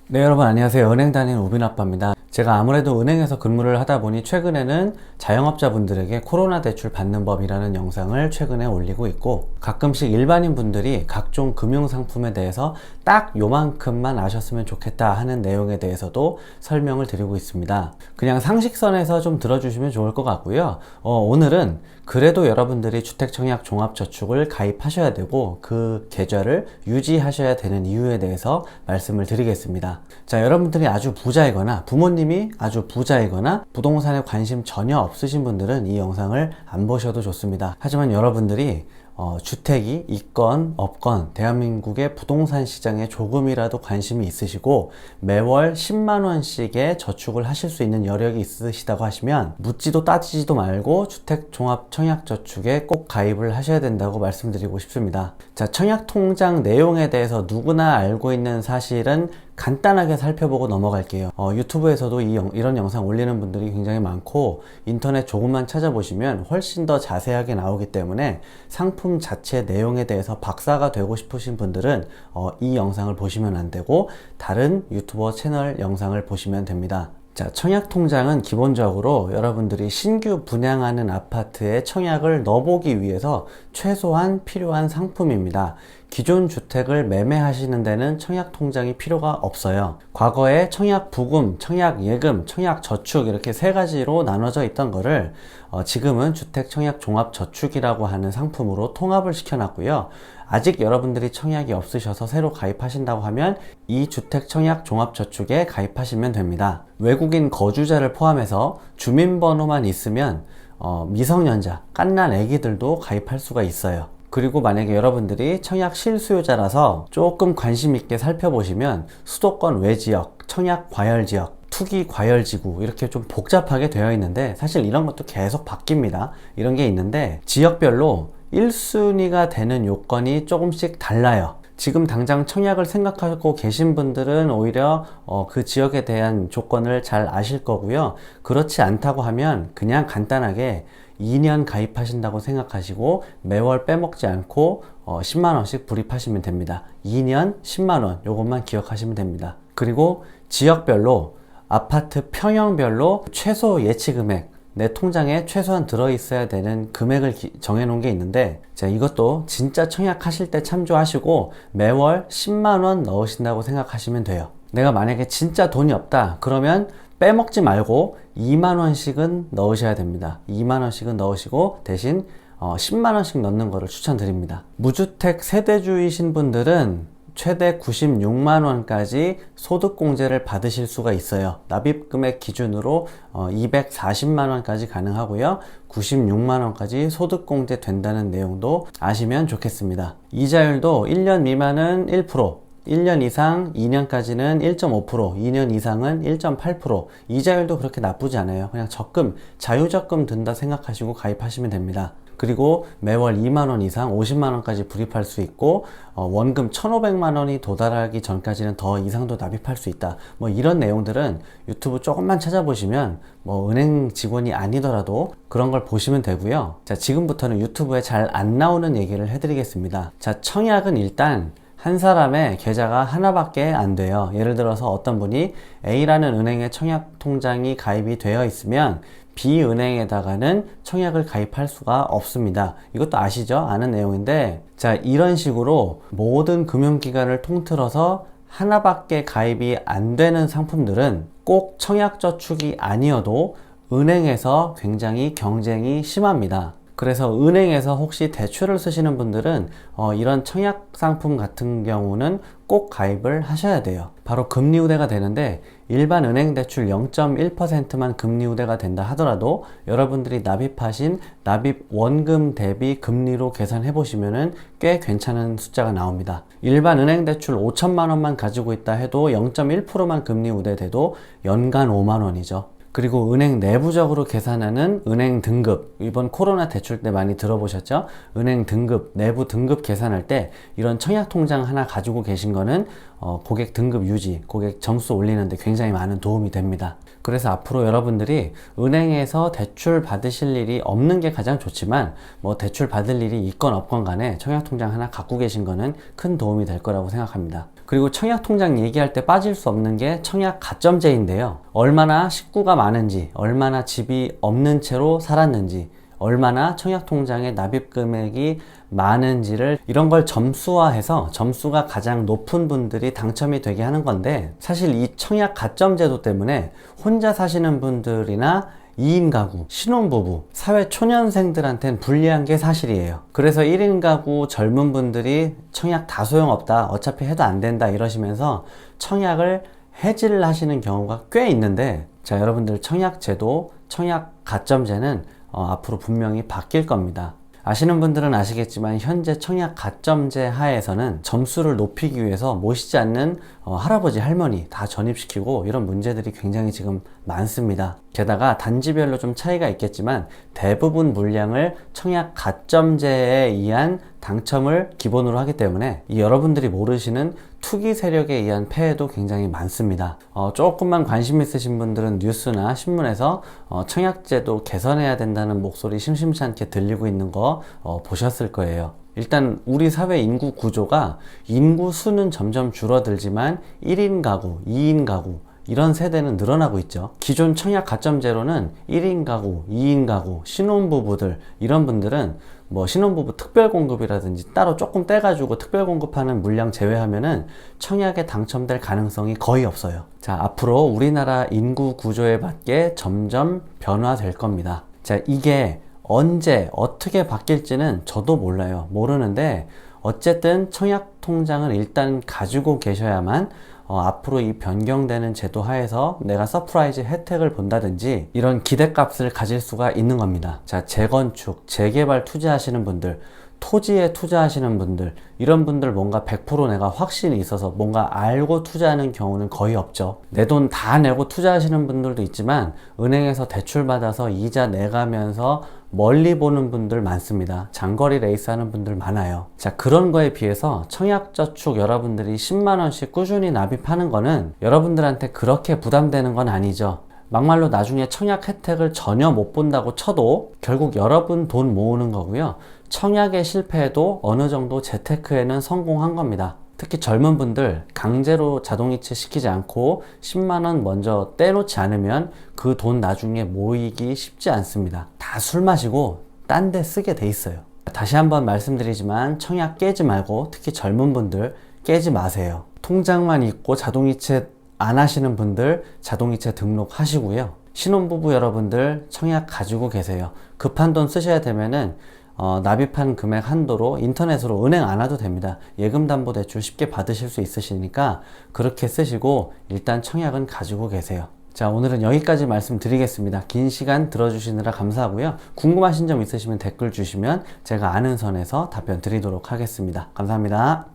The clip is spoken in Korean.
네, 여러분 안녕하세요. 은행 다니는 우빈 아빠입니다. 제가 아무래도 은행에서 근무를 하다 보니 최근에는 자영업자분들에게 코로나 대출 받는 법이라는 영상을 최근에 올리고 있고, 가끔씩 일반인 분들이 각종 금융상품에 대해서 딱 요만큼만 아셨으면 좋겠다 하는 내용에 대해서도 설명을 드리고 있습니다. 그냥 상식선에서 좀 들어주시면 좋을 것 같고요. 오늘은 그래도 여러분들이 주택청약종합저축을 가입하셔야 되고 그 계좌를 유지하셔야 되는 이유에 대해서 말씀을 드리겠습니다. 자, 여러분들이 아주 부자이거나 부모님이 아주 부자이거나 부동산에 관심 전혀 없으신 분들은 이 영상을 안 보셔도 좋습니다. 하지만 여러분들이 주택이 있건 없건 대한민국의 부동산 시장에 조금이라도 관심이 있으시고 매월 10만원씩의 저축을 하실 수 있는 여력이 있으시다고 하시면 묻지도 따지지도 말고 주택종합청약저축에 꼭 가입을 하셔야 된다고 말씀드리고 싶습니다. 자, 청약통장 내용에 대해서 누구나 알고 있는 사실은 간단하게 살펴보고 넘어갈게요. 유튜브에서도 이런 영상 올리는 분들이 굉장히 많고 인터넷 조금만 찾아보시면 훨씬 더 자세하게 나오기 때문에 상품 자체 내용에 대해서 박사가 되고 싶으신 분들은 이 영상을 보시면 안 되고 다른 유튜버 채널 영상을 보시면 됩니다. 자, 청약통장은 기본적으로 여러분들이 신규 분양하는 아파트에 청약을 넣어보기 위해서 최소한 필요한 상품입니다. 기존 주택을 매매하시는 데는 청약통장이 필요가 없어요. 과거에 청약부금, 청약예금, 청약저축 이렇게 세 가지로 나눠져 있던 거를 지금은 주택청약종합저축이라고 하는 상품으로 통합을 시켜놨고요. 아직 여러분들이 청약이 없으셔서 새로 가입하신다고 하면 이 주택청약종합저축에 가입하시면 됩니다. 외국인 거주자를 포함해서 주민번호만 있으면 미성년자, 갓난 애기들도 가입할 수가 있어요. 그리고 만약에 여러분들이 청약 실수요자라서 조금 관심 있게 살펴보시면 수도권 외지역, 청약 과열지역, 투기 과열지구 이렇게 좀 복잡하게 되어 있는데 사실 이런 것도 계속 바뀝니다. 이런 게 있는데 지역별로 1순위가 되는 요건이 조금씩 달라요. 지금 당장 청약을 생각하고 계신 분들은 오히려 그 지역에 대한 조건을 잘 아실 거고요. 그렇지 않다고 하면 그냥 간단하게 2년 가입하신다고 생각하시고 매월 빼먹지 않고 10만원씩 불입하시면 됩니다. 2년 10만원 요것만 기억하시면 됩니다. 그리고 지역별로 아파트 평형별로 최소 예치 금액, 내 통장에 최소한 들어있어야 되는 금액을 정해놓은 게 있는데, 자, 이것도 진짜 청약하실 때 참조하시고 매월 10만원 넣으신다고 생각하시면 돼요. 내가 만약에 진짜 돈이 없다 그러면 빼먹지 말고 2만원씩은 넣으셔야 됩니다. 2만원씩은 넣으시고 대신 10만원씩 넣는 거를 추천드립니다. 무주택 세대주이신 분들은 최대 96만원까지 소득공제를 받으실 수가 있어요. 납입금액 기준으로 240만원까지 가능하고요. 96만원까지 소득공제 된다는 내용도 아시면 좋겠습니다. 이자율도 1년 미만은 1%, 1년 이상 2년까지는 1.5%, 2년 이상은 1.8%. 이자율도 그렇게 나쁘지 않아요. 그냥 적금, 자유적금 든다 생각하시고 가입하시면 됩니다. 그리고 매월 2만원 이상 50만원까지 불입할 수 있고 원금 1,500만원이 도달하기 전까지는 더 이상도 납입할 수 있다. 뭐 이런 내용들은 유튜브 조금만 찾아보시면 뭐 은행 직원이 아니더라도 그런 걸 보시면 되고요. 자, 지금부터는 유튜브에 잘 안 나오는 얘기를 해드리겠습니다. 자, 청약은 일단 한 사람의 계좌가 하나밖에 안 돼요. 예를 들어서 어떤 분이 A라는 은행에 청약통장이 가입이 되어 있으면 B 은행에다가는 청약을 가입할 수가 없습니다. 이것도 아시죠? 아는 내용인데, 자, 이런 식으로 모든 금융기관을 통틀어서 하나밖에 가입이 안 되는 상품들은 꼭 청약저축이 아니어도 은행에서 굉장히 경쟁이 심합니다. 그래서 은행에서 혹시 대출을 쓰시는 분들은 이런 청약 상품 같은 경우는 꼭 가입을 하셔야 돼요. 바로 금리 우대가 되는데 일반 은행 대출 0.1%만 금리 우대가 된다 하더라도 여러분들이 납입하신 납입 원금 대비 금리로 계산해 보시면은 꽤 괜찮은 숫자가 나옵니다. 일반 은행 대출 5천만 원만 가지고 있다 해도 0.1%만 금리 우대돼도 연간 5만 원이죠. 그리고 은행 내부적으로 계산하는 은행 등급, 이번 코로나 대출 때 많이 들어보셨죠? 은행 등급, 내부 등급 계산할 때 이런 청약통장 하나 가지고 계신 거는 고객 등급 유지, 고객 점수 올리는데 굉장히 많은 도움이 됩니다. 그래서 앞으로 여러분들이 은행에서 대출 받으실 일이 없는 게 가장 좋지만 뭐 대출 받을 일이 있건 없건 간에 청약통장 하나 갖고 계신 거는 큰 도움이 될 거라고 생각합니다. 그리고 청약통장 얘기할 때 빠질 수 없는 게 청약 가점제인데요. 얼마나 식구가 많은지, 얼마나 집이 없는 채로 살았는지, 얼마나 청약통장에 납입 금액이 많은지를 이런 걸 점수화해서 점수가 가장 높은 분들이 당첨이 되게 하는 건데, 사실 이 청약 가점제도 때문에 혼자 사시는 분들이나 2인 가구, 신혼부부, 사회초년생들한테는 불리한 게 사실이에요. 그래서 1인 가구 젊은 분들이 청약 다 소용없다, 어차피 해도 안 된다 이러시면서 청약을 해지를 하시는 경우가 꽤 있는데, 자, 여러분들 청약제도, 청약 가점제는 앞으로 분명히 바뀔 겁니다. 아시는 분들은 아시겠지만 현재 청약 가점제 하에서는 점수를 높이기 위해서 모시지 않는 할아버지 할머니 다 전입시키고 이런 문제들이 굉장히 지금 많습니다. 게다가 단지별로 좀 차이가 있겠지만 대부분 물량을 청약 가점제에 의한 당첨을 기본으로 하기 때문에 이 여러분들이 모르시는 투기 세력에 의한 폐해도 굉장히 많습니다. 조금만 관심 있으신 분들은 뉴스나 신문에서 청약제도 개선해야 된다는 목소리 심심치 않게 들리고 있는 거 보셨을 거예요. 일단 우리 사회 인구 구조가 인구 수는 점점 줄어들지만 1인 가구, 2인 가구 이런 세대는 늘어나고 있죠. 기존 청약 가점제로는 1인 가구, 2인 가구, 신혼부부들 이런 분들은 뭐 신혼부부 특별공급이라든지 따로 조금 떼가지고 특별공급하는 물량 제외하면은 청약에 당첨될 가능성이 거의 없어요. 자, 앞으로 우리나라 인구 구조에 맞게 점점 변화될 겁니다. 자, 이게 언제 어떻게 바뀔지는 저도 몰라요. 모르는데 어쨌든 청약통장을 일단 가지고 계셔야만 앞으로 이 변경되는 제도 하에서 내가 서프라이즈 혜택을 본다든지 이런 기대값을 가질 수가 있는 겁니다. 자, 재건축, 재개발 투자하시는 분들, 토지에 투자하시는 분들, 이런 분들 뭔가 100% 내가 확신이 있어서 뭔가 알고 투자하는 경우는 거의 없죠. 내 돈 다 내고 투자하시는 분들도 있지만 은행에서 대출 받아서 이자 내가면서 멀리 보는 분들 많습니다. 장거리 레이스 하는 분들 많아요. 자, 그런 거에 비해서 청약저축 여러분들이 10만원씩 꾸준히 납입하는 거는 여러분들한테 그렇게 부담되는 건 아니죠. 막말로 나중에 청약 혜택을 전혀 못 본다고 쳐도 결국 여러분 돈 모으는 거고요. 청약에 실패해도 어느 정도 재테크에는 성공한 겁니다. 특히 젊은 분들 강제로 자동이체 시키지 않고 10만원 먼저 떼놓지 않으면 그 돈 나중에 모이기 쉽지 않습니다. 다 술 마시고 딴 데 쓰게 돼 있어요. 다시 한번 말씀드리지만 청약 깨지 말고 특히 젊은 분들 깨지 마세요. 통장만 있고 자동이체 안 하시는 분들 자동이체 등록하시고요. 신혼부부 여러분들 청약 가지고 계세요. 급한 돈 쓰셔야 되면은 납입한 금액 한도로 인터넷으로 은행 안 와도 됩니다. 예금담보대출 쉽게 받으실 수 있으시니까 그렇게 쓰시고 일단 청약은 가지고 계세요. 자, 오늘은 여기까지 말씀드리겠습니다. 긴 시간 들어주시느라 감사하고요. 궁금하신 점 있으시면 댓글 주시면 제가 아는 선에서 답변 드리도록 하겠습니다. 감사합니다.